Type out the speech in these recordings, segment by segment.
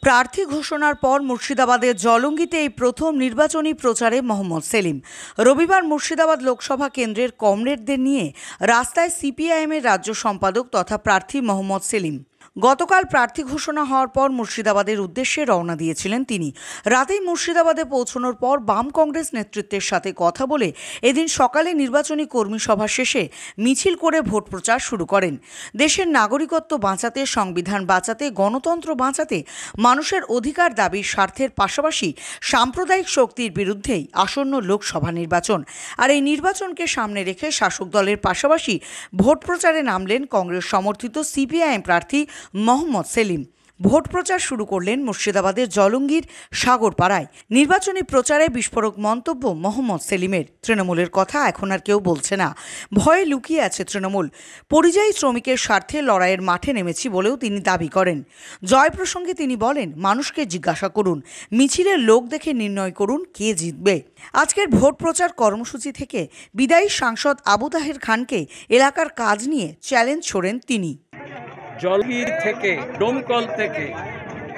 প্রার্থী ঘোষণার পর মুর্শিদাবাদের জলঙ্গিতে এই প্রথম নির্বাচনী প্রচারে মোহাম্মদ সেলিম। রবিবার মুর্শিদাবাদ লোকসভা কেন্দ্রের কমরেডদের নিয়ে রাস্তায় সিপিআইএমের রাজ্য সম্পাদক তথা প্রার্থী মোহাম্মদ সেলিম। গতকাল প্রার্থী ঘোষণা হওয়ার পর মুর্শিদাবাদের উদ্দেশ্যে রওনা দিয়েছিলেন তিনি। রাতেই মুর্শিদাবাদে পৌঁছানোর পর বাম কংগ্রেস নেতৃত্বের সাথে কথা বলে এদিন সকালে নির্বাচনী কর্মী সভা শেষে মিছিল করে ভোট প্রচার শুরু করেন। দেশের নাগরিকত্ব বাঁচাতে, সংবিধান বাঁচাতে, গণতন্ত্র বাঁচাতে, মানুষের অধিকার দাবির স্বার্থের পাশাপাশি সাম্প্রদায়িক শক্তির বিরুদ্ধেই আসন্ন লোকসভা নির্বাচন। আর এই নির্বাচনকে সামনে রেখে শাসক দলের পাশাপাশি ভোট প্রচারে নামলেন কংগ্রেস সমর্থিত সিপিআইএম প্রার্থী মোহাম্মদ সেলিম। ভোট প্রচার শুরু করলেন মুর্শিদাবাদের জলঙ্গির সাগরপাড়ায়। নির্বাচনী প্রচারে বিস্ফোরক মন্তব্য মোহাম্মদ সেলিমের। তৃণমূলের কথা এখন আর কেউ বলছে না, ভয়ে লুকিয়ে আছে তৃণমূল। পরিযায়ী শ্রমিকের স্বার্থে লড়াইয়ের মাঠে নেমেছি বলেও তিনি দাবি করেন। জয় প্রসঙ্গে তিনি বলেন, মানুষকে জিজ্ঞাসা করুন, মিছিলের লোক দেখে নির্ণয় করুন কে জিতবে। আজকের ভোট প্রচার কর্মসূচি থেকে বিদায়ী সাংসদ আবু তাহের খানকে এলাকার কাজ নিয়ে চ্যালেঞ্জ ছোড়েন তিনি। জলঙ্গি থেকে, ডোমকল থেকে,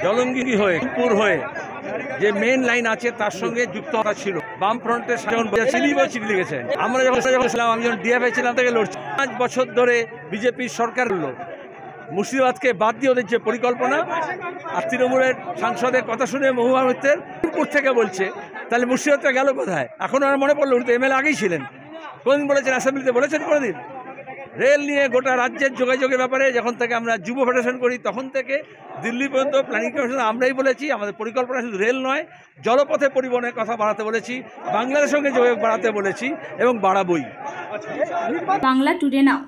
জলঙ্গি হয়ে পুর হয়ে যে মেন লাইন আছে তার সঙ্গে যুক্ত হওয়া ছিল। বামফ্রন্টের চিঠি লিখেছেন। আমরা যখন ছিলাম, আমি যখন ডিএফআই ছিলাম থেকে লড়ছি। 5 বছর ধরে বিজেপির সরকার হলো, মুর্শিদাবাদকে বাদ দিয়ে ওদের যে পরিকল্পনা, আর তৃণমূলের সাংসদের কথা শুনে মহুয়া মিত্রের থেকে বলছে, তাহলে মুর্শিদাবাদটা গেল কোথায়? এখন আর মনে পড়লো, উনি তো এমএলএ আগেই ছিলেন। কোনদিন বলেছেন অ্যাসেম্বলিতে? বলেছেন কোনোদিন? রেল নিয়ে গোটা রাজ্যের যোগাযোগের ব্যাপারে যখন থেকে আমরা যুব ফেডারেশন করি তখন থেকে দিল্লি পর্যন্ত প্ল্যানিং কমিশন আমরাই বলেছি, আমাদের পরিকল্পনা শুধু রেল নয়, জলপথে পরিবহনের কথা বাড়াতে বলেছি, বাংলাদেশের সঙ্গে যোগাযোগ বাড়াতে বলেছি এবং বাড়াবই। বাংলা টুডে নাও।